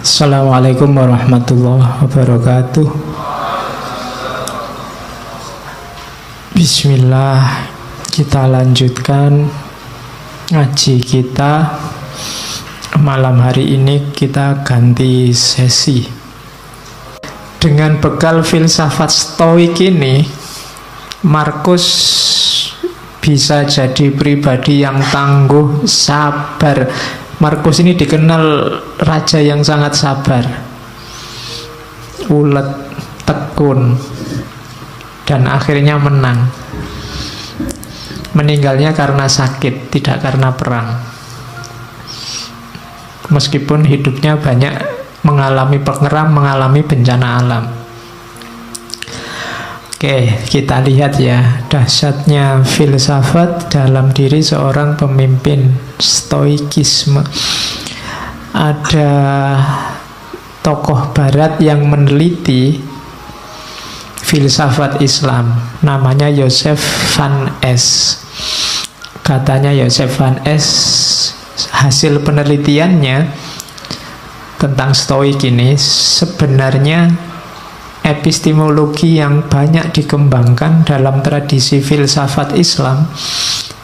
Assalamualaikum warahmatullahi wabarakatuh. Bismillah, kita lanjutkan ngaji kita. Malam hari ini kita ganti sesi. Dengan bekal filsafat stoik ini, Markus bisa jadi pribadi yang tangguh, sabar. Markus ini dikenal raja yang sangat sabar, ulet, tekun, dan akhirnya menang. Meninggalnya karena sakit, tidak karena perang. Meskipun hidupnya banyak mengalami pengeram, mengalami bencana alam. Oke, kita lihat ya dahsyatnya filsafat dalam diri seorang pemimpin stoikisme. Ada tokoh barat yang meneliti filsafat Islam, namanya Joseph van Es. Katanya Joseph van Es, hasil penelitiannya tentang stoik ini sebenarnya epistemologi yang banyak dikembangkan dalam tradisi filsafat Islam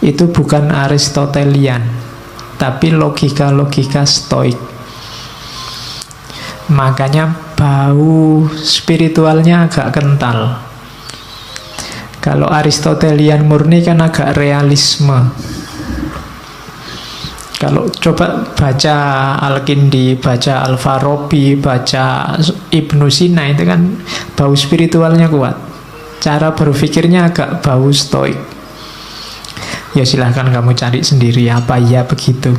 itu bukan Aristotelian, tapi logika-logika stoik. Makanya bau spiritualnya agak kental. Kalau Aristotelian murni kan agak realisme. Kalau coba baca Al-Kindi, baca Al-Farabi, baca Ibnu Sina, itu kan bau spiritualnya kuat. Cara berpikirnya agak bau stoik. Ya silahkan kamu cari sendiri apa ya begitu.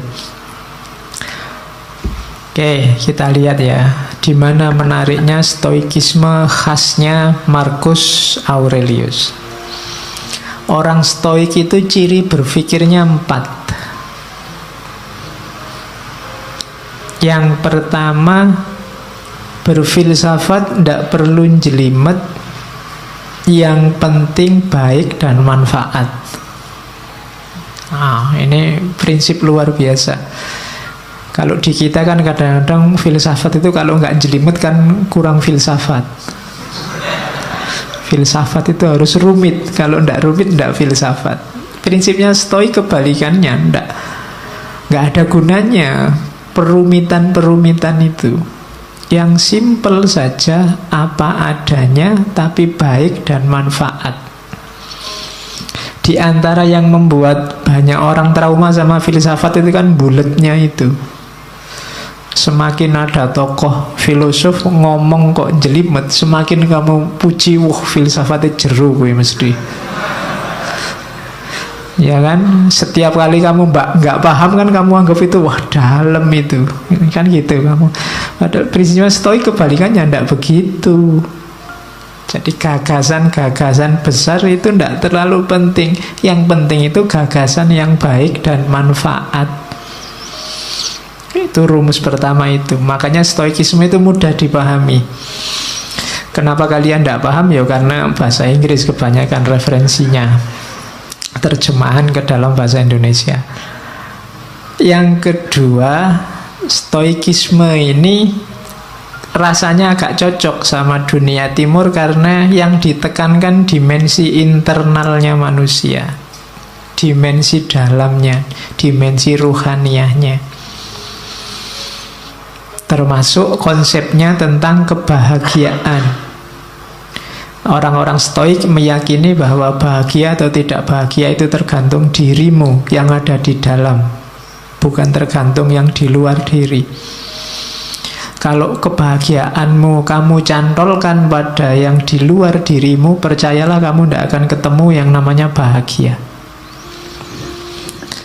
Oke, kita lihat ya, di mana menariknya stoikisme khasnya Marcus Aurelius. Orang stoik itu ciri berpikirnya 4. Yang pertama, berfilsafat tidak perlu jelimet, yang penting baik dan manfaat. Ini prinsip luar biasa. Kalau di kita kan kadang-kadang filsafat itu kalau nggak jelimet kan kurang filsafat. Filsafat itu harus rumit, kalau tidak rumit tidak filsafat. Prinsipnya stoik kebalikannya, nggak ada gunanya perumitan-perumitan itu. Yang simpel saja, apa adanya, tapi baik dan manfaat. Di antara yang membuat banyak orang trauma sama filsafat itu kan buletnya itu. Semakin ada tokoh filosof ngomong kok jelimet, semakin kamu puji, wah filsafatnya jeru gue mesti. Ya kan, setiap kali kamu nggak paham kan kamu anggap itu wah dalam itu, kan gitu kamu. Padahal prinsipnya stoik kebalikannya, tidak begitu. Jadi gagasan-gagasan besar itu tidak terlalu penting. Yang penting itu gagasan yang baik dan manfaat. Itu rumus pertama itu. Makanya stoikisme itu mudah dipahami. Kenapa kalian tidak paham? Ya karena bahasa Inggris kebanyakan referensinya, terjemahan ke dalam bahasa Indonesia. Yang kedua, stoikisme ini rasanya agak cocok sama dunia timur karena yang ditekankan dimensi internalnya manusia, dimensi dalamnya, dimensi ruhaniyahnya, termasuk konsepnya tentang kebahagiaan. Orang-orang stoik meyakini bahwa bahagia atau tidak bahagia itu tergantung dirimu yang ada di dalam, bukan tergantung yang di luar diri. Kalau kebahagiaanmu kamu cantolkan pada yang di luar dirimu, percayalah kamu tidak akan ketemu yang namanya bahagia.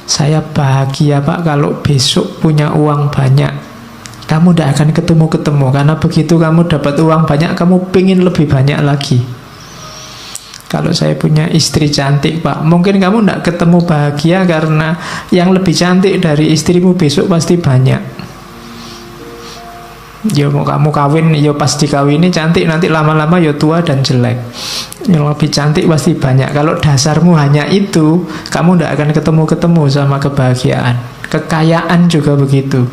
Saya bahagia Pak kalau besok punya uang banyak. Kamu tidak akan ketemu-ketemu, karena begitu kamu dapat uang banyak, kamu pengen lebih banyak lagi. Kalau saya punya istri cantik Pak, mungkin kamu tidak ketemu bahagia karena yang lebih cantik dari istrimu besok pasti banyak. Ya mau kamu kawin, ya pas dikawini cantik, nanti lama-lama ya tua dan jelek. Yang lebih cantik pasti banyak. Kalau dasarmu hanya itu, kamu tidak akan ketemu-ketemu sama kebahagiaan. Kekayaan juga begitu.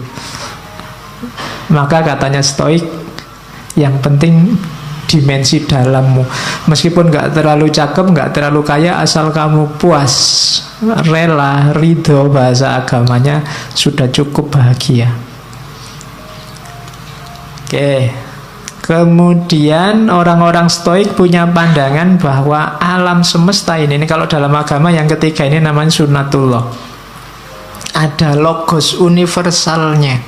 Maka katanya Stoik, yang penting dimensi dalammu. Meskipun gak terlalu cakep, gak terlalu kaya, asal kamu puas, rela, ridho, bahasa agamanya, sudah cukup bahagia. Oke. Kemudian orang-orang Stoik punya pandangan bahwa alam semesta ini kalau dalam agama yang ketiga ini namanya sunnatullah. Ada logos universalnya.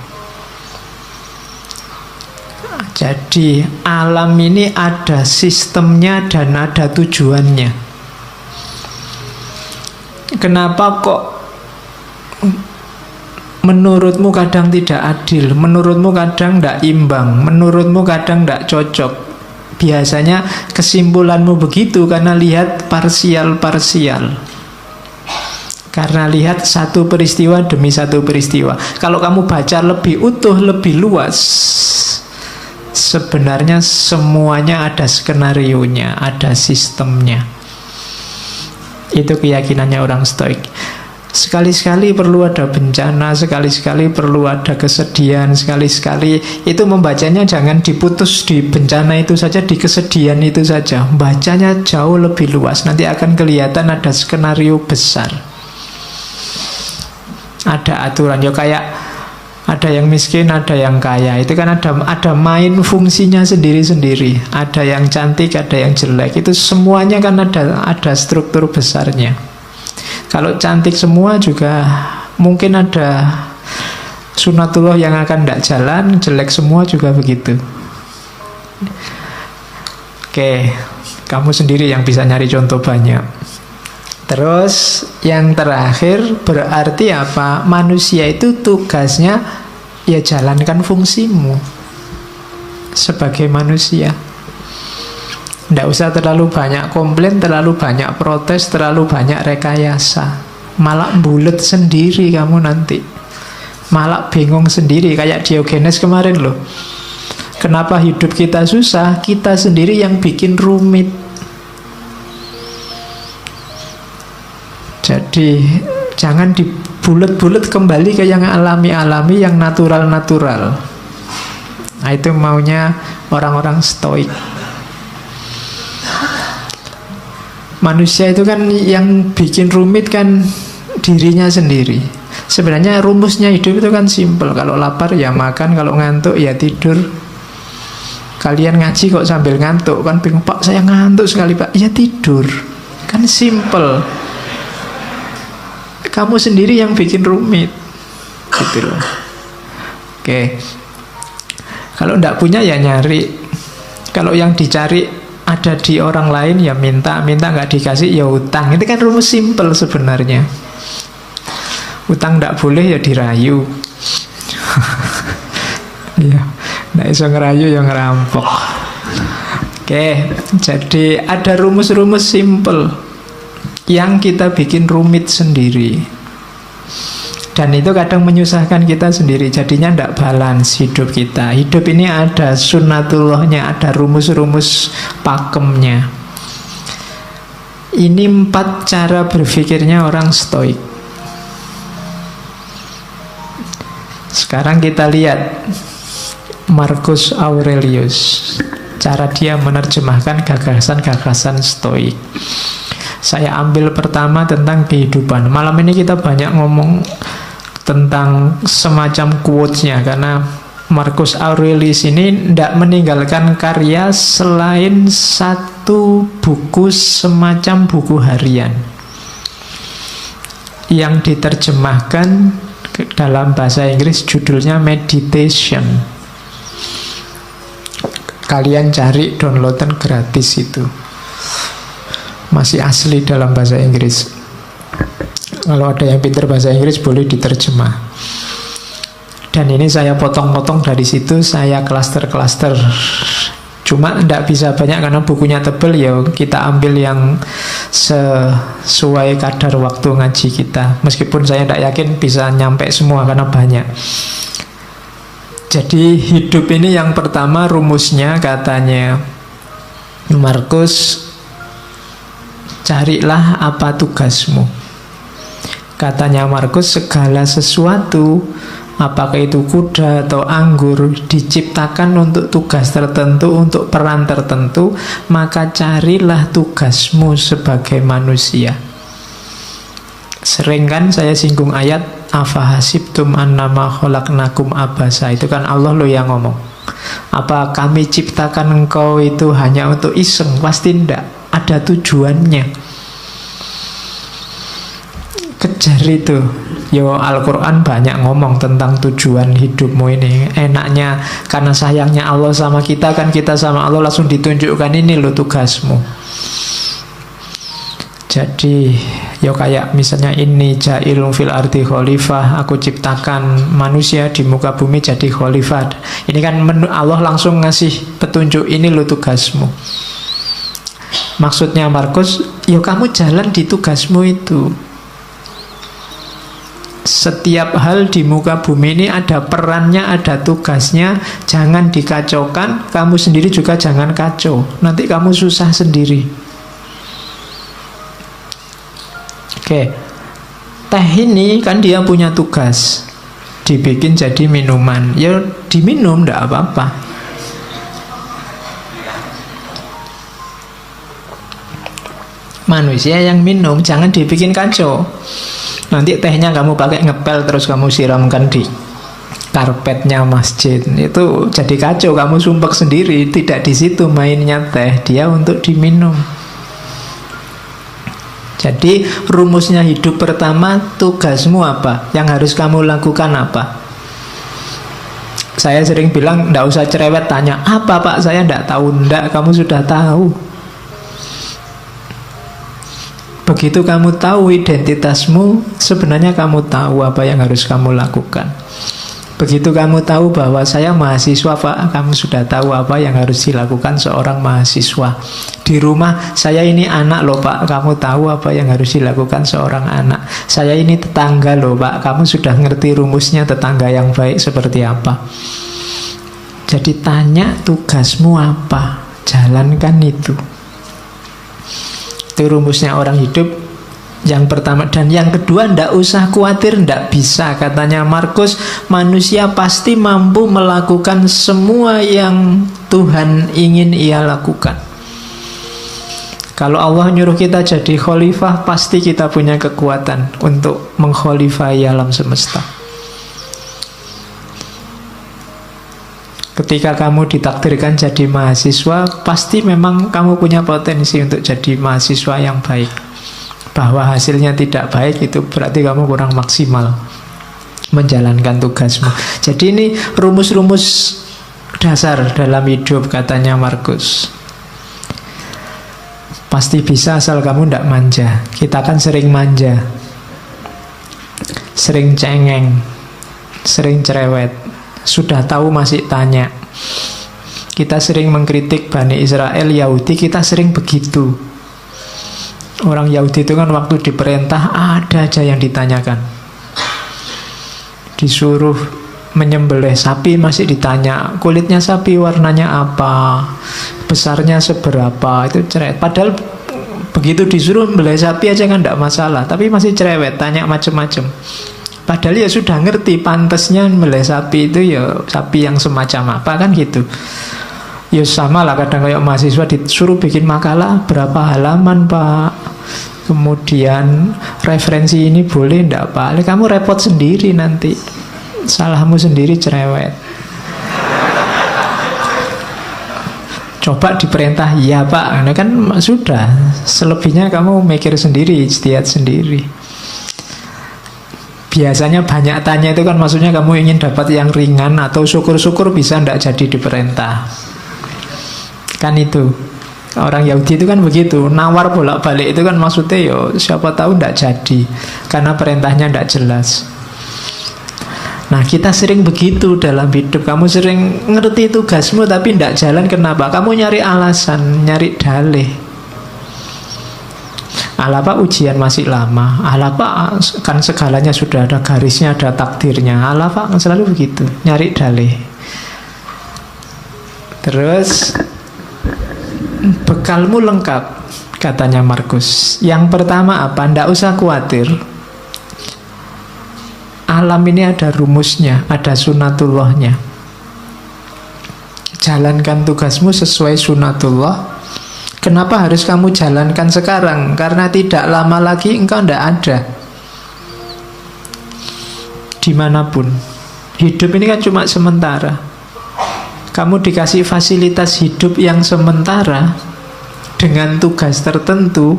Jadi alam ini ada sistemnya dan ada tujuannya. Kenapa kok menurutmu kadang tidak adil, menurutmu kadang tidak imbang, menurutmu kadang tidak cocok? Biasanya kesimpulanmu begitu karena lihat parsial-parsial, karena lihat satu peristiwa demi satu peristiwa. Kalau kamu baca lebih utuh, lebih luas, sebenarnya semuanya ada skenarionya, ada sistemnya. Itu keyakinannya orang Stoik. Sekali-sekali perlu ada bencana, sekali-sekali perlu ada kesedihan, sekali-sekali itu membacanya jangan diputus di bencana itu saja, di kesedihan itu saja. Bacanya jauh lebih luas, nanti akan kelihatan ada skenario besar. Ada aturan, ya kayak ada yang miskin, ada yang kaya. Itu kan ada main fungsinya sendiri-sendiri. Ada yang cantik, ada yang jelek. Itu semuanya kan ada struktur besarnya. Kalau cantik semua juga mungkin ada sunatullah yang akan tidak jalan, jelek semua juga begitu. Oke, kamu sendiri yang bisa nyari contoh banyak. Terus yang terakhir berarti apa? Manusia itu tugasnya ya jalankan fungsimu sebagai manusia. Tidak usah terlalu banyak komplain, terlalu banyak protes, terlalu banyak rekayasa. Malah bulet sendiri kamu nanti. Malah bingung sendiri, kayak Diogenes kemarin loh. Kenapa hidup kita susah? Kita sendiri yang bikin rumit. Jadi jangan dibulet-bulet, kembali ke yang alami-alami, yang natural-natural. Nah, itu maunya orang-orang Stoik. Manusia itu kan yang bikin rumit kan dirinya sendiri. Sebenarnya rumusnya hidup itu kan simpel. Kalau lapar ya makan, kalau ngantuk ya tidur. Kalian ngaji kok sambil ngantuk kan bingung, Pak saya ngantuk sekali Pak. Ya tidur. Kan simpel. Kamu sendiri yang bikin rumit. Gitu loh. Oke. Kalau enggak punya ya nyari. Kalau yang dicari ada di orang lain ya minta nggak dikasih ya utang. Itu kan rumus simpel sebenarnya. Utang nggak boleh ya dirayu. Ya, nggak bisa ngerayu ya ngerampok. Oke, jadi ada rumus-rumus simpel yang kita bikin rumit sendiri. Dan itu kadang menyusahkan kita sendiri. Jadinya tidak balance hidup kita. Hidup ini ada sunnatullahnya, ada rumus-rumus pakemnya. Ini 4 cara berpikirnya orang Stoik. Sekarang kita lihat Marcus Aurelius, cara dia menerjemahkan gagasan-gagasan Stoik. Saya ambil pertama tentang kehidupan. Malam ini kita banyak ngomong tentang semacam quotes-nya, karena Marcus Aurelius ini tidak meninggalkan karya selain satu buku semacam buku harian yang diterjemahkan dalam bahasa Inggris, judulnya Meditation. Kalian cari, downloadan gratis itu. Masih asli dalam bahasa Inggris. Kalau ada yang pintar bahasa Inggris boleh diterjemah. Dan ini saya potong-potong dari situ, saya klaster-klaster. Cuma tidak bisa banyak karena bukunya tebal, ya kita ambil yang sesuai kadar waktu ngaji kita. Meskipun saya tidak yakin bisa nyampe semua karena banyak. Jadi hidup ini yang pertama rumusnya katanya Marcus, carilah apa tugasmu. Katanya Marcus, segala sesuatu apakah itu kuda atau anggur, diciptakan untuk tugas tertentu, untuk peran tertentu, maka carilah tugasmu sebagai manusia. Sering kan saya singgung ayat afahasibtum annama khalaqnakum abasa. Itu kan Allah loh yang ngomong. Apa kami ciptakan engkau itu hanya untuk iseng? Pasti tidak, ada tujuannya. Kejar itu. Yo, Al-Quran banyak ngomong tentang tujuan hidupmu ini. Enaknya karena sayangnya Allah sama kita, kan kita sama Allah langsung ditunjukkan, ini lo tugasmu. Jadi yo kayak misalnya ini ja'ilun fil ardi khalifah, aku ciptakan manusia di muka bumi jadi khalifah. Ini kan Allah langsung ngasih petunjuk, ini lo tugasmu. Maksudnya Markus, yo kamu jalan di tugasmu itu. Setiap hal di muka bumi ini ada perannya, ada tugasnya. Jangan dikacaukan. Kamu sendiri juga jangan kacau, nanti kamu susah sendiri. Oke. Teh ini kan dia punya tugas, dibikin jadi minuman. Ya diminum, tidak apa-apa. Manusia yang minum, jangan dibikin kacau. Nanti tehnya kamu pakai ngepel, terus kamu siramkan di karpetnya masjid, itu jadi kacau, kamu sumpek sendiri. Tidak di situ mainnya teh, dia untuk diminum. Jadi rumusnya hidup pertama, tugasmu apa? Yang harus kamu lakukan apa? Saya sering bilang, tidak usah cerewet tanya, apa Pak? Saya tidak tahu. Tidak, kamu sudah tahu. Begitu kamu tahu identitasmu, sebenarnya kamu tahu apa yang harus kamu lakukan. Begitu kamu tahu bahwa saya mahasiswa Pak, kamu sudah tahu apa yang harus dilakukan seorang mahasiswa. Di rumah, saya ini anak loh Pak, kamu tahu apa yang harus dilakukan seorang anak. Saya ini tetangga loh Pak, kamu sudah ngerti rumusnya tetangga yang baik seperti apa. Jadi tanya tugasmu apa, jalankan itu. Itu rumusnya orang hidup yang pertama. Dan yang kedua, ndak usah khawatir, ndak bisa. Katanya Markus, manusia pasti mampu melakukan semua yang Tuhan ingin ia lakukan. Kalau Allah nyuruh kita jadi khalifah, pasti kita punya kekuatan untuk mengkhalifahi alam semesta. Ketika kamu ditakdirkan jadi mahasiswa, pasti memang kamu punya potensi untuk jadi mahasiswa yang baik. Bahwa hasilnya tidak baik, itu berarti kamu kurang maksimal menjalankan tugasmu. Jadi ini rumus-rumus dasar dalam hidup, katanya Markus. Pasti bisa asal kamu tidak manja. Kita kan sering manja, sering cengeng, sering cerewet. Sudah tahu masih tanya. Kita sering mengkritik Bani Israel, Yahudi, kita sering begitu. Orang Yahudi itu kan waktu diperintah ada aja yang ditanyakan. Disuruh menyembelih sapi masih ditanya, kulitnya sapi warnanya apa, besarnya seberapa, itu cerewet. Padahal begitu disuruh membelih sapi aja kan tidak masalah, tapi masih cerewet, tanya macam-macam. Padahal ya sudah ngerti pantasnya membelih sapi itu ya sapi yang semacam apa, kan gitu. Ya sama lah, kadang kayak mahasiswa disuruh bikin makalah berapa halaman Pak, kemudian referensi ini boleh enggak Pak, kamu repot sendiri nanti, salahmu sendiri, cerewet. Coba diperintah ya Pak, karena kan sudah, selebihnya kamu mikir sendiri, ijtihad sendiri. Biasanya banyak tanya itu kan maksudnya kamu ingin dapat yang ringan, atau syukur-syukur bisa ndak jadi diperintah. Kan itu. Orang Yahudi itu kan begitu, nawar bolak-balik itu kan maksudnya yo siapa tahu ndak jadi karena perintahnya ndak jelas. Nah, kita sering begitu dalam hidup. Kamu sering ngerti tugasmu tapi ndak jalan, kenapa? Kamu nyari alasan, nyari dalih. Alah Pak, ujian masih lama. Alah Pak, kan segalanya sudah ada garisnya, ada takdirnya. Alah Pak, selalu begitu, nyari dalih. Terus bekalmu lengkap, katanya Markus. Yang pertama apa? Ndak usah khawatir. Alam ini ada rumusnya, ada sunatullahnya. Jalankan tugasmu sesuai sunatullah. Kenapa harus kamu jalankan sekarang? Karena tidak lama lagi engkau tidak ada dimanapun. Hidup ini kan cuma sementara. Kamu dikasih fasilitas hidup yang sementara dengan tugas tertentu.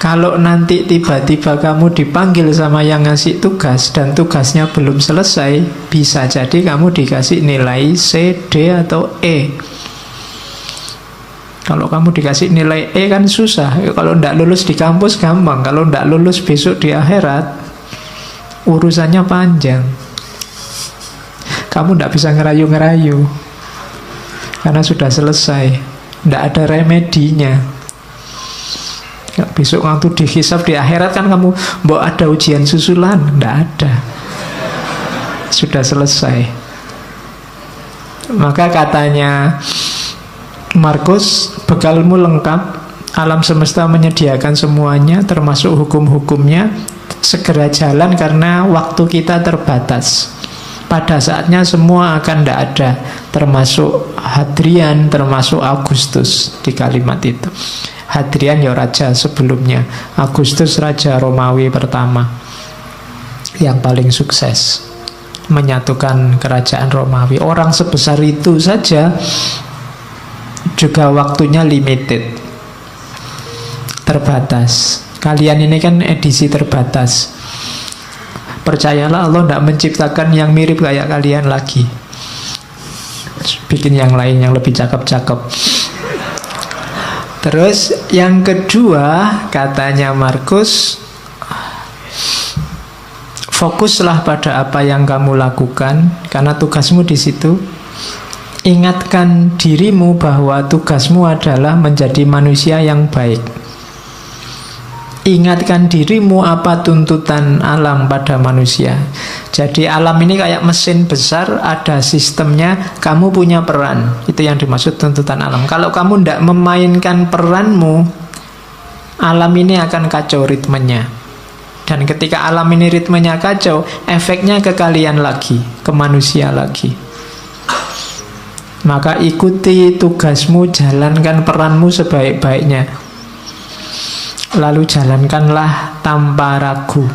Kalau nanti tiba-tiba kamu dipanggil sama yang ngasih tugas dan tugasnya belum selesai, bisa jadi kamu dikasih nilai C, D, atau E. Kalau kamu dikasih nilai E kan susah. Kalau tidak lulus di kampus gampang. Kalau tidak lulus besok di akhirat, urusannya panjang. Kamu tidak bisa ngerayu-ngerayu karena sudah selesai. Tidak ada remedinya. Besok waktu dihisab di akhirat kan kamu mau ada ujian susulan, tidak ada, sudah selesai. Maka katanya Markus, bekalmu lengkap, alam semesta menyediakan semuanya termasuk hukum-hukumnya. Segera jalan karena waktu kita terbatas. Pada saatnya semua akan tidak ada, termasuk Hadrian, termasuk Agustus. Di kalimat itu Hadrian ya raja sebelumnya, Agustus raja Romawi pertama yang paling sukses menyatukan kerajaan Romawi. Orang sebesar itu saja juga waktunya limited, terbatas. Kalian ini kan edisi terbatas. Percayalah, Allah tidak menciptakan yang mirip kayak kalian lagi. Bikin yang lain yang lebih cakep-cakep. Terus yang kedua, katanya Markus, fokuslah pada apa yang kamu lakukan karena tugasmu di situ. Ingatkan dirimu bahwa tugasmu adalah menjadi manusia yang baik. Ingatkan dirimu apa tuntutan alam pada manusia. Jadi alam ini kayak mesin besar, ada sistemnya, kamu punya peran. Itu yang dimaksud tuntutan alam. Kalau kamu tidak memainkan peranmu, alam ini akan kacau ritmenya. Dan ketika alam ini ritmenya kacau, efeknya ke kalian lagi, ke manusia lagi. Maka ikuti tugasmu, jalankan peranmu sebaik-baiknya. Lalu jalankanlah tanpa ragu.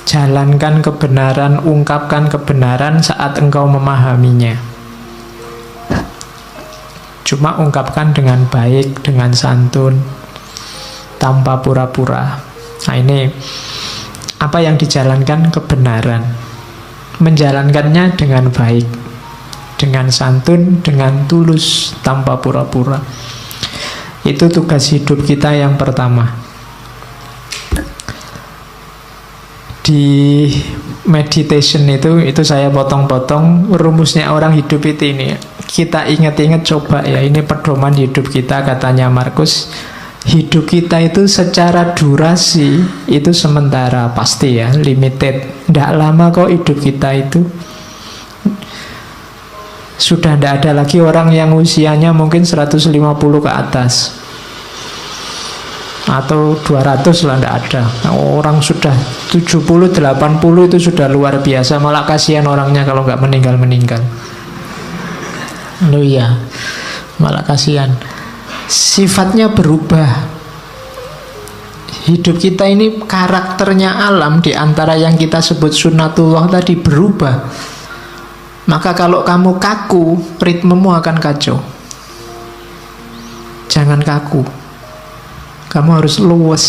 Jalankan kebenaran, ungkapkan kebenaran saat engkau memahaminya. Cuma ungkapkan dengan baik, dengan santun, tanpa pura-pura. Nah ini apa yang dijalankan? Kebenaran. Menjalankannya dengan baik, dengan santun, dengan tulus, tanpa pura-pura. Itu tugas hidup kita yang pertama. Di meditation itu saya potong-potong rumusnya orang hidup itu ini. Kita ingat-ingat coba ya, ini pedoman hidup kita katanya Markus. Hidup kita itu secara durasi itu sementara, pasti ya, limited. Tidak lama kok hidup kita itu. Sudah tidak ada lagi orang yang usianya mungkin 150 ke atas atau 200 lah, tidak ada. Orang sudah 70, 80 itu sudah luar biasa. Malah kasihan orangnya kalau nggak meninggal-meninggal. Loh iya, malah kasihan. Sifatnya berubah. Hidup kita ini karakternya alam, di antara yang kita sebut sunatullah tadi, berubah. Maka kalau kamu kaku, ritmemu akan kacau. Jangan kaku. Kamu harus luwes.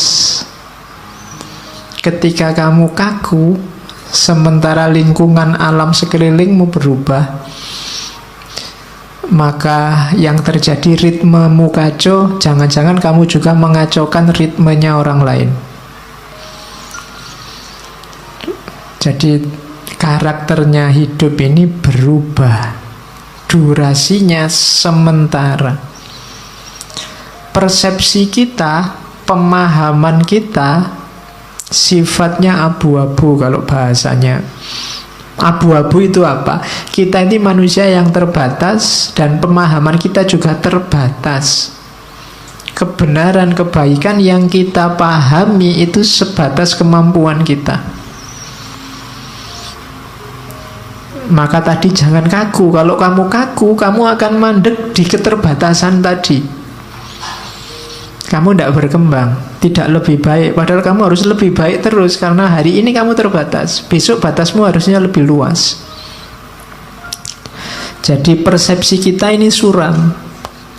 Ketika kamu kaku, sementara lingkungan alam sekelilingmu berubah, maka yang terjadi ritmemu kacau. Jangan-jangan kamu juga mengacaukan ritmenya orang lain. Jadi karakternya hidup ini berubah. Durasinya sementara. Persepsi kita, pemahaman kita sifatnya abu-abu kalau bahasanya. Abu-abu itu apa? Kita ini manusia yang terbatas dan pemahaman kita juga terbatas. Kebenaran, kebaikan yang kita pahami itu sebatas kemampuan kita. Maka tadi jangan kaku. Kalau kamu kaku, kamu akan mandek di keterbatasan tadi. Kamu tidak berkembang, tidak lebih baik. Padahal kamu harus lebih baik terus, karena hari ini kamu terbatas, besok batasmu harusnya lebih luas. Jadi persepsi kita ini suram.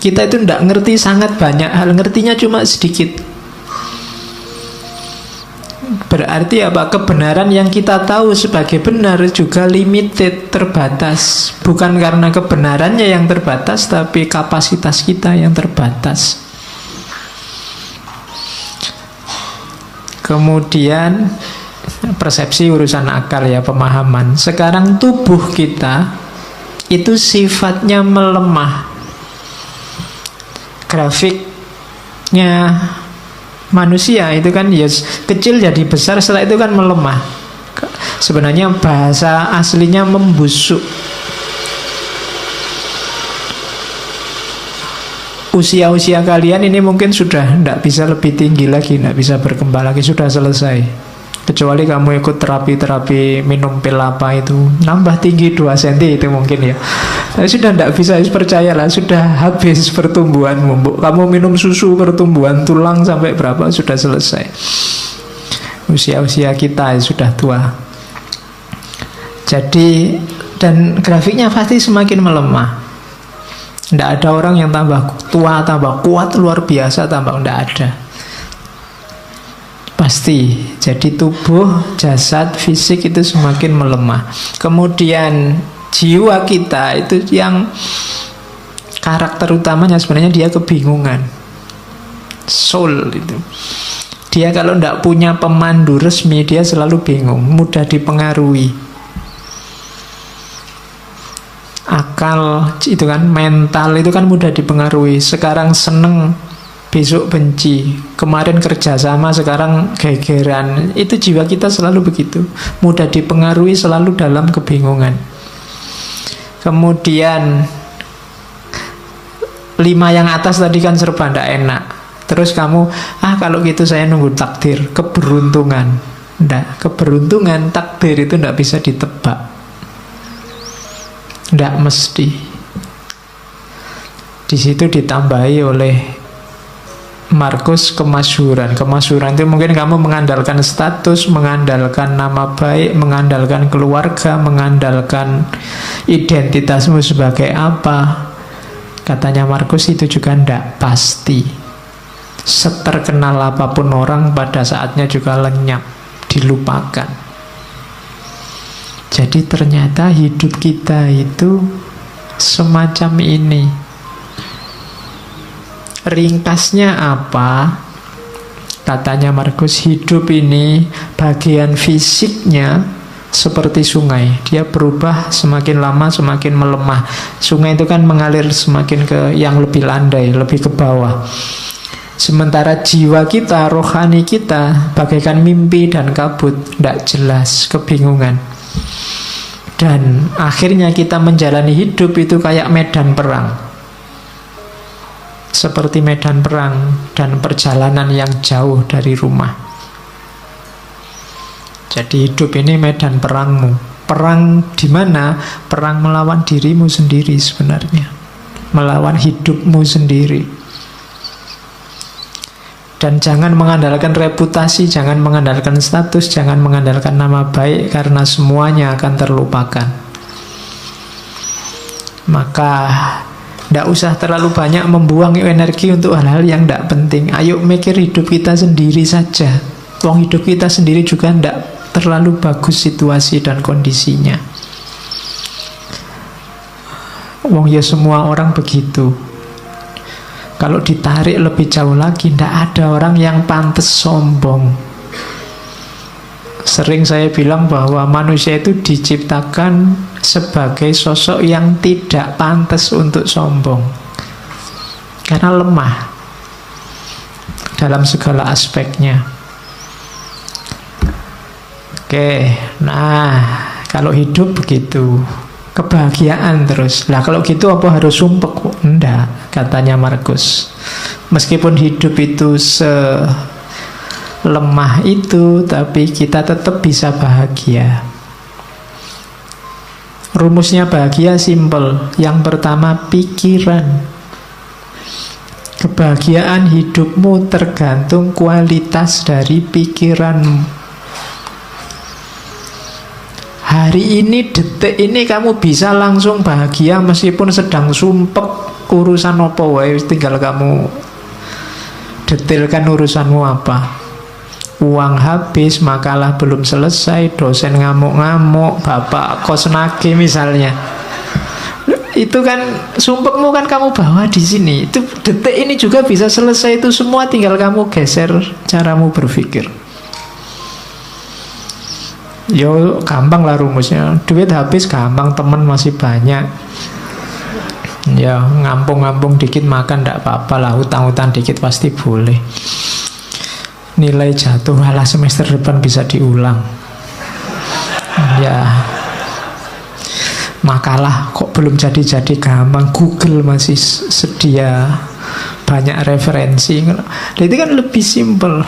Kita itu tidak ngerti sangat banyak hal, ngertinya cuma sedikit. Berarti apa? Kebenaran yang kita tahu sebagai benar juga limited, terbatas. Bukan karena kebenarannya yang terbatas, tapi kapasitas kita yang terbatas. Kemudian persepsi urusan akal ya, pemahaman. Sekarang tubuh kita itu sifatnya melemah. Grafiknya manusia itu kan ya kecil jadi besar, setelah itu kan melemah. Sebenarnya bahasa aslinya membusuk. Usia-usia kalian ini mungkin sudah tidak bisa lebih tinggi lagi, tidak bisa berkembang lagi, sudah selesai. Kecuali kamu ikut terapi-terapi minum pil apa itu, nambah tinggi 2 cm itu mungkin ya. Sudah tidak bisa, percayalah, sudah habis pertumbuhanmu. Kamu minum susu pertumbuhan tulang sampai berapa, sudah selesai. Usia-usia kita sudah tua. Jadi, dan grafiknya pasti semakin melemah. Tidak ada orang yang tambah tua, tambah kuat, luar biasa, tambah, tidak ada. Pasti. Jadi tubuh, jasad, fisik itu semakin melemah. Kemudian jiwa kita itu yang karakter utamanya sebenarnya dia kebingungan. Soul itu. Dia kalau tidak punya pemandu resmi, dia selalu bingung, mudah dipengaruhi. Akal itu kan, mental itu kan mudah dipengaruhi. Sekarang seneng, besok benci. Kemarin kerjasama, sekarang gegeran. Itu jiwa kita selalu begitu, mudah dipengaruhi, selalu dalam kebingungan. Kemudian 5 yang atas tadi kan serba tidak enak. Terus kamu, kalau gitu saya nunggu takdir, keberuntungan. Tidak, keberuntungan, takdir itu tidak bisa ditebak. Tidak mesti. Di situ ditambahi oleh Markus kemasyhuran. Kemasyhuran itu mungkin kamu mengandalkan status, mengandalkan nama baik, mengandalkan keluarga, mengandalkan identitasmu sebagai apa. Katanya Markus itu juga tidak pasti. Seterkenal apapun orang, pada saatnya juga lenyap, dilupakan. Jadi ternyata hidup kita itu semacam ini. Ringkasnya apa? Katanya Markus, hidup ini bagian fisiknya seperti sungai. Dia berubah semakin lama semakin melemah. Sungai itu kan mengalir semakin ke yang lebih landai, lebih ke bawah. Sementara jiwa kita, rohani kita bagaikan mimpi dan kabut, tidak jelas, kebingungan. Dan akhirnya kita menjalani hidup itu kayak medan perang. Seperti medan perang dan perjalanan yang jauh dari rumah. Jadi hidup ini medan perangmu. Perang di mana? Perang melawan dirimu sendiri sebenarnya. Melawan hidupmu sendiri. Dan jangan mengandalkan reputasi, jangan mengandalkan status, jangan mengandalkan nama baik, karena semuanya akan terlupakan. Maka tidak usah terlalu banyak membuang energi untuk hal-hal yang tidak penting. Ayo mikir hidup kita sendiri saja. Wong hidup kita sendiri juga tidak terlalu bagus situasi dan kondisinya. Wong ya semua orang begitu. Kalau ditarik lebih jauh lagi, tidak ada orang yang pantas sombong. Sering saya bilang bahwa manusia itu diciptakan sebagai sosok yang tidak pantas untuk sombong. Karena lemah dalam segala aspeknya. Oke, nah kalau hidup begitu, kebahagiaan terus. Lah kalau gitu apa harus sumpek? Enggak, katanya Markus. Meskipun hidup itu selemah itu, tapi kita tetap bisa bahagia. Rumusnya bahagia simple. Yang pertama, pikiran. Kebahagiaan hidupmu tergantung kualitas dari pikiranmu. Hari ini, detik ini kamu bisa langsung bahagia meskipun sedang sumpek urusan apa wae, tinggal kamu detailkan urusanmu apa. Uang habis, makalah belum selesai, dosen ngamuk-ngamuk, bapak kos nagih misalnya. Itu kan sumpekmu kan kamu bawa di sini. Itu detik ini juga bisa selesai itu semua, tinggal kamu geser caramu berpikir. Yo gampang lah rumusnya. Duit habis gampang, teman masih banyak. Ya ngampung-ngampung dikit makan ndak apa-apa lah, hutang-hutang dikit pasti boleh. Nilai jatuh, alah semester depan bisa diulang. Ya makalah kok belum jadi-jadi gampang, Google masih sedia banyak referensi. Itu kan lebih simpel.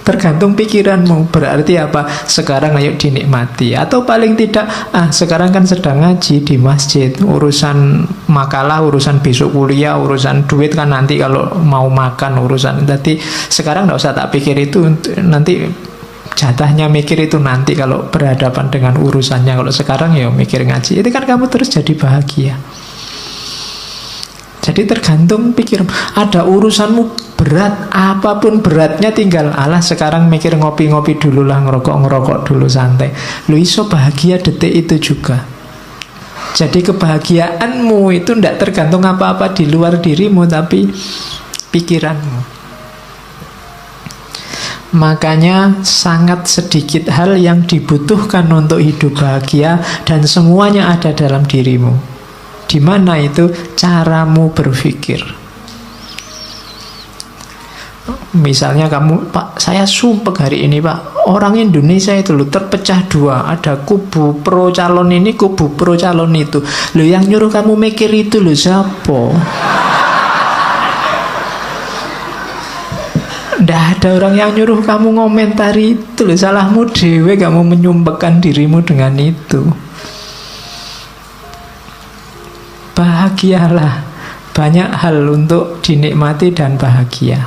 Tergantung pikiranmu. Berarti apa? Sekarang ayo dinikmati. Atau paling tidak, sekarang kan sedang ngaji di masjid, urusan makalah, urusan besok kuliah, urusan duit kan nanti kalau mau makan urusan. Jadi sekarang gak usah tak pikir itu, nanti jatahnya mikir itu nanti kalau berhadapan dengan urusannya. Kalau sekarang ya mikir ngaji. Itu kan kamu terus jadi bahagia. Jadi tergantung pikir. Ada urusanmu berat, apapun beratnya, tinggal alah sekarang mikir ngopi-ngopi dulu lah, ngerokok-ngerokok dulu santai. Lu iso bahagia detik itu juga. Jadi kebahagiaanmu itu tidak tergantung apa-apa di luar dirimu, tapi pikiranmu. Makanya sangat sedikit hal yang dibutuhkan untuk hidup bahagia, dan semuanya ada dalam dirimu. Di mana itu? Caramu berpikir. Misalnya kamu, Pak, saya sumpek hari ini, Pak, orang Indonesia itu loh terpecah dua. Ada kubu pro calon ini, kubu pro calon itu. Loh yang nyuruh kamu mikir itu loh siapa? Nggak ada orang yang nyuruh kamu ngomentari itu loh. Salahmu dewe kamu menyumpekkan dirimu dengan itu. Bahagialah. Banyak hal untuk dinikmati dan bahagia.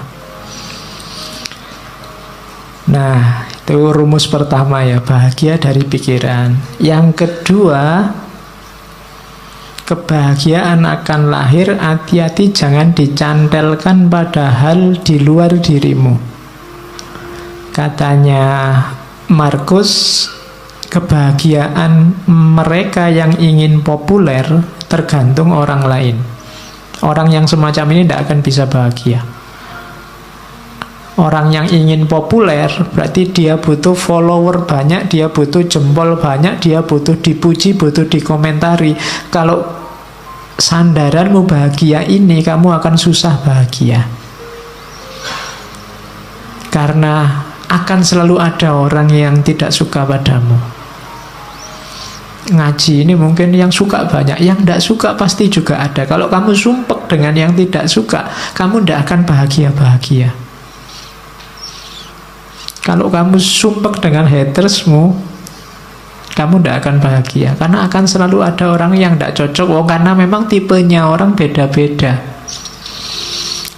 Nah, itu rumus pertama ya, bahagia dari pikiran. Yang kedua, kebahagiaan akan lahir, hati-hati jangan dicantelkan pada hal di luar dirimu. Katanya Markus, kebahagiaan mereka yang ingin populer tergantung orang lain. Orang yang semacam ini tidak akan bisa bahagia. Orang yang ingin populer berarti dia butuh follower banyak, dia butuh jempol banyak, dia butuh dipuji, butuh dikomentari. Kalau sandaranmu bahagia ini, kamu akan susah bahagia. Karena akan selalu ada orang yang tidak suka padamu. Ngaji ini mungkin yang suka banyak, yang tidak suka pasti juga ada. Kalau kamu sumpek dengan yang tidak suka, kamu tidak akan bahagia-bahagia. Kalau kamu sumpek dengan hatersmu, kamu tidak akan bahagia. Karena akan selalu ada orang yang tidak cocok. Karena memang tipenya orang beda-beda.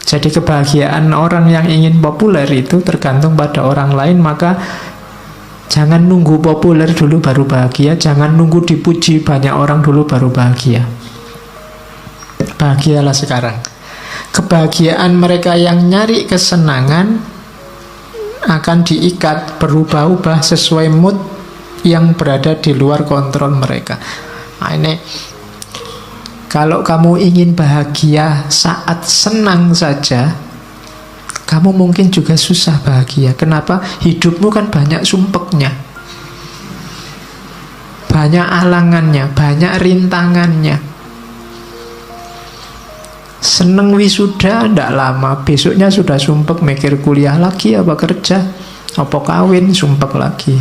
Jadi kebahagiaan orang yang ingin populer itu tergantung pada orang lain. Maka jangan nunggu populer dulu baru bahagia. Jangan nunggu dipuji banyak orang dulu baru bahagia. Bahagialah sekarang. Kebahagiaan mereka yang nyari kesenangan akan diikat, berubah-ubah sesuai mood yang berada di luar kontrol mereka. Nah, ini kalau kamu ingin bahagia saat senang saja, kamu mungkin juga susah bahagia. Kenapa? Hidupmu kan banyak sumpeknya, banyak alangannya, banyak rintangannya. Seneng wisuda ndak lama, besoknya sudah sumpek mikir kuliah lagi, apa kerja, apa kawin, sumpek lagi.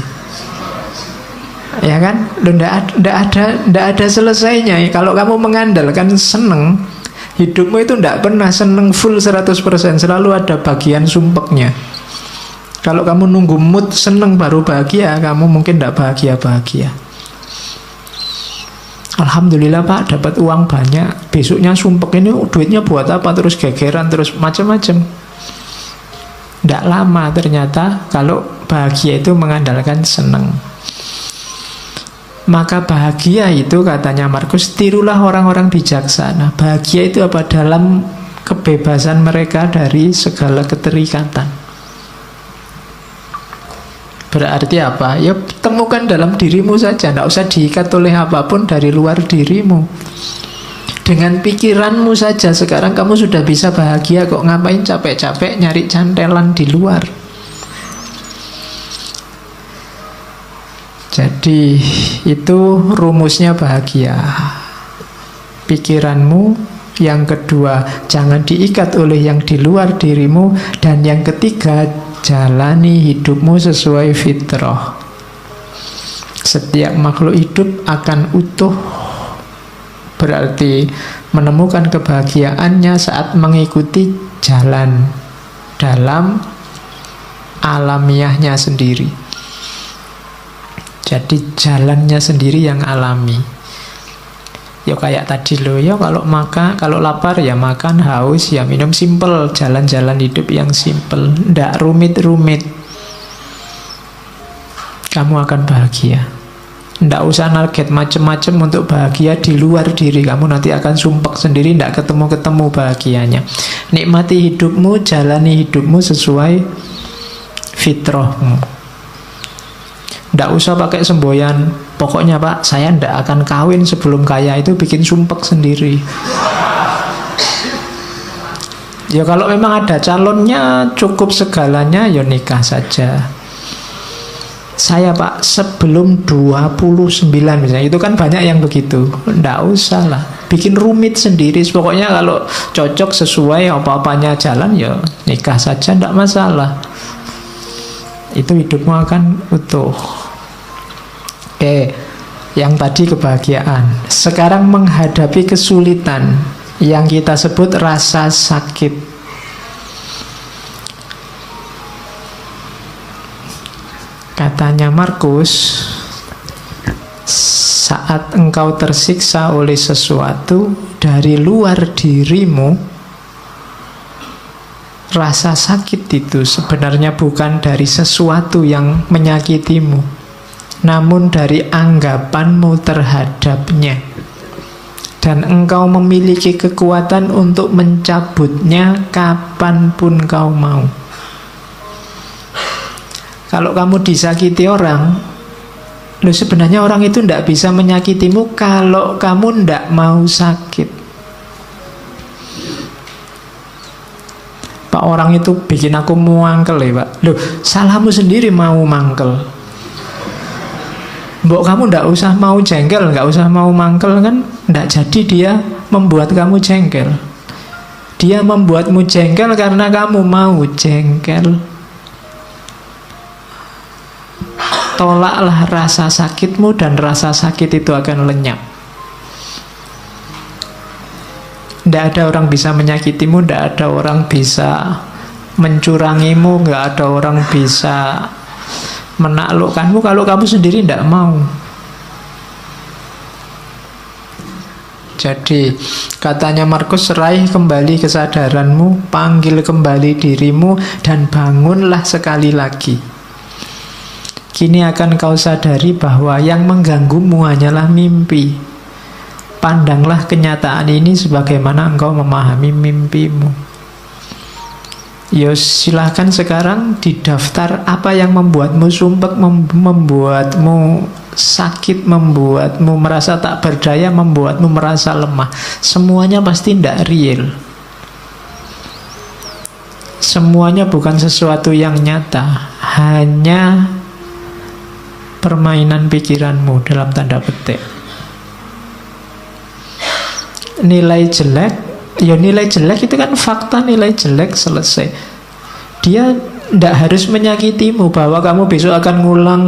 Ya kan? Ndak ada selesainya. Kalau kamu mengandalkan seneng, Hidupmu itu tidak pernah seneng full 100%, selalu ada bagian sumpeknya. Kalau kamu nunggu mood seneng baru bahagia, kamu mungkin tidak bahagia-bahagia. Alhamdulillah Pak, dapat uang banyak, besoknya sumpek, ini duitnya buat apa, terus gegeran, terus macam-macam. Tidak lama ternyata kalau bahagia itu mengandalkan seneng. Maka bahagia itu, katanya Markus, tirulah orang-orang bijaksana. Bahagia itu apa? Dalam kebebasan mereka dari segala keterikatan. Berarti apa? Ya temukan dalam dirimu saja, tidak usah diikat oleh apapun dari luar dirimu. Dengan pikiranmu saja sekarang kamu sudah bisa bahagia kok. Ngapain capek-capek nyari cantelan di luar? Jadi itu rumusnya bahagia. Pikiranmu. Yang kedua, jangan diikat oleh yang di luar dirimu. Dan yang ketiga, jalani hidupmu sesuai fitrah. Setiap makhluk hidup akan utuh, berarti menemukan kebahagiaannya saat mengikuti jalan dalam alamiahnya sendiri. Jadi jalannya sendiri yang alami. Ya kayak tadi loh, ya kalau lapar ya makan, haus ya minum, simple. Jalan-jalan hidup yang simple, ndak rumit-rumit. Kamu akan bahagia. Ndak usah target macem-macem untuk bahagia di luar diri kamu, nanti akan sumpek sendiri, ndak ketemu-ketemu bahagianya. Nikmati hidupmu, jalani hidupmu sesuai fitrahmu. Nggak usah pakai semboyan, pokoknya Pak, saya nggak akan kawin sebelum kaya, itu bikin sumpek sendiri. Ya kalau memang ada calonnya, cukup segalanya, ya nikah saja. Saya Pak, sebelum 29 misalnya, itu kan banyak yang begitu. Nggak usah lah, bikin rumit sendiri. Pokoknya kalau cocok sesuai apa-apanya jalan, ya nikah saja, nggak masalah. Itu hidupmu akan utuh. Oke, yang tadi kebahagiaan. Sekarang menghadapi kesulitan yang kita sebut rasa sakit. Katanya Markus, saat engkau tersiksa oleh sesuatu dari luar dirimu, rasa sakit itu sebenarnya bukan dari sesuatu yang menyakitimu, namun dari anggapanmu terhadapnya. Dan engkau memiliki kekuatan untuk mencabutnya kapanpun kau mau. Kalau kamu disakiti orang, loh sebenarnya orang itu tidak bisa menyakitimu kalau kamu tidak mau sakit. Pak, orang itu bikin aku mangkel ya Pak. Loh, salahmu sendiri mau mangkel. Mbok kamu ndak usah mau jengkel, nggak usah mau mangkel kan, ndak jadi dia membuat kamu jengkel. Dia membuatmu jengkel karena kamu mau jengkel. Tolaklah rasa sakitmu dan rasa sakit itu akan lenyap. Ndak ada orang bisa menyakitimu, ndak ada orang bisa mencurangimu, nggak ada orang bisa menaklukkanmu kalau kamu sendiri tidak mau. Jadi katanya Markus, raih kembali kesadaranmu, panggil kembali dirimu, dan bangunlah sekali lagi. Kini akan kau sadari bahwa yang mengganggumu hanyalah mimpi. Pandanglah kenyataan ini sebagaimana engkau memahami mimpimu. Ya silahkan sekarang didaftar apa yang membuatmu sumpek, membuatmu sakit, membuatmu merasa tak berdaya, membuatmu merasa lemah. Semuanya pasti tidak real. Semuanya bukan sesuatu yang nyata, hanya permainan pikiranmu dalam tanda petik. Nilai jelek, ya nilai jelek itu kan fakta, nilai jelek selesai. Dia tidak harus menyakitimu bahwa kamu besok akan ngulang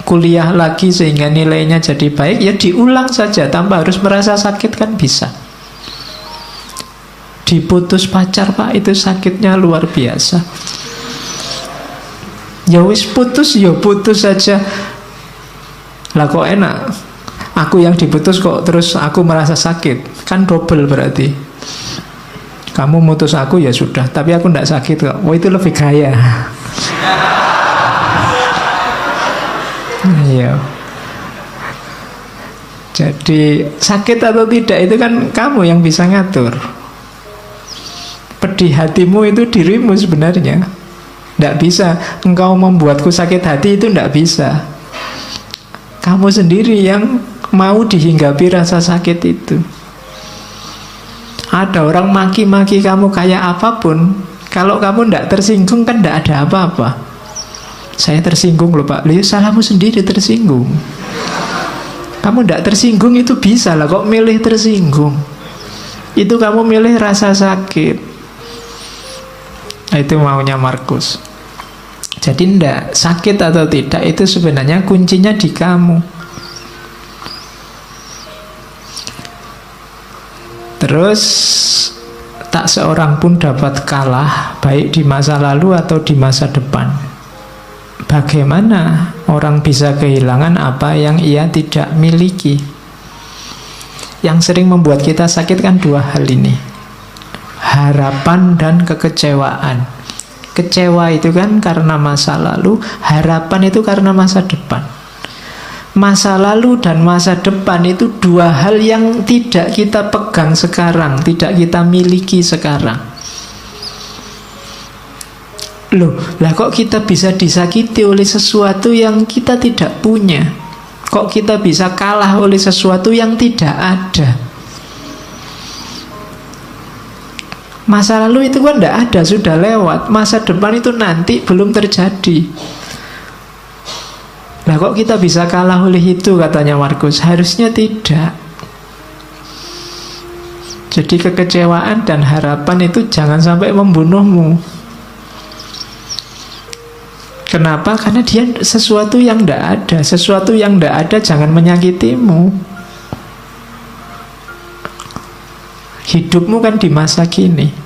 kuliah lagi sehingga nilainya jadi baik. Ya diulang saja tanpa harus merasa sakit kan bisa. Diputus pacar Pak, itu sakitnya luar biasa. Ya wis putus, ya putus saja. Lah kok enak, aku yang diputus kok terus aku merasa sakit. Kan double berarti. Kamu mutus aku ya sudah, tapi aku tidak sakit kok. Oh itu lebih gaya. Iya. Jadi sakit atau tidak itu kan kamu yang bisa ngatur. Pedih hatimu itu dirimu sebenarnya. Tidak bisa engkau membuatku sakit hati, itu tidak bisa. Kamu sendiri yang mau dihinggapi rasa sakit itu. Ada orang maki-maki kamu kayak apapun, kalau kamu tidak tersinggung kan tidak ada apa-apa. Saya tersinggung loh Pak. Lihat salahmu sendiri tersinggung. Kamu tidak tersinggung itu bisa lah. Kok milih tersinggung? Itu kamu milih rasa sakit. Nah, itu maunya Markus. Jadi tidak sakit atau tidak itu sebenarnya kuncinya di kamu. Terus tak seorang pun dapat kalah, baik di masa lalu atau di masa depan. Bagaimana orang bisa kehilangan apa yang ia tidak miliki? Yang sering membuat kita sakit kan dua hal ini, harapan dan kekecewaan. Kecewa itu kan karena masa lalu, harapan itu karena masa depan. Masa lalu dan masa depan itu dua hal yang tidak kita pegang sekarang, tidak kita miliki sekarang. Loh, lah kok kita bisa disakiti oleh sesuatu yang kita tidak punya? Kok kita bisa kalah oleh sesuatu yang tidak ada? Masa lalu itu kan tidak ada, sudah lewat. Masa depan itu nanti, belum terjadi. Nah kok kita bisa kalah oleh itu, katanya Markus? Harusnya tidak. Jadi kekecewaan dan harapan itu jangan sampai membunuhmu. Kenapa? Karena dia sesuatu yang tidak ada. Sesuatu yang tidak ada jangan menyakitimu. Hidupmu kan di masa kini.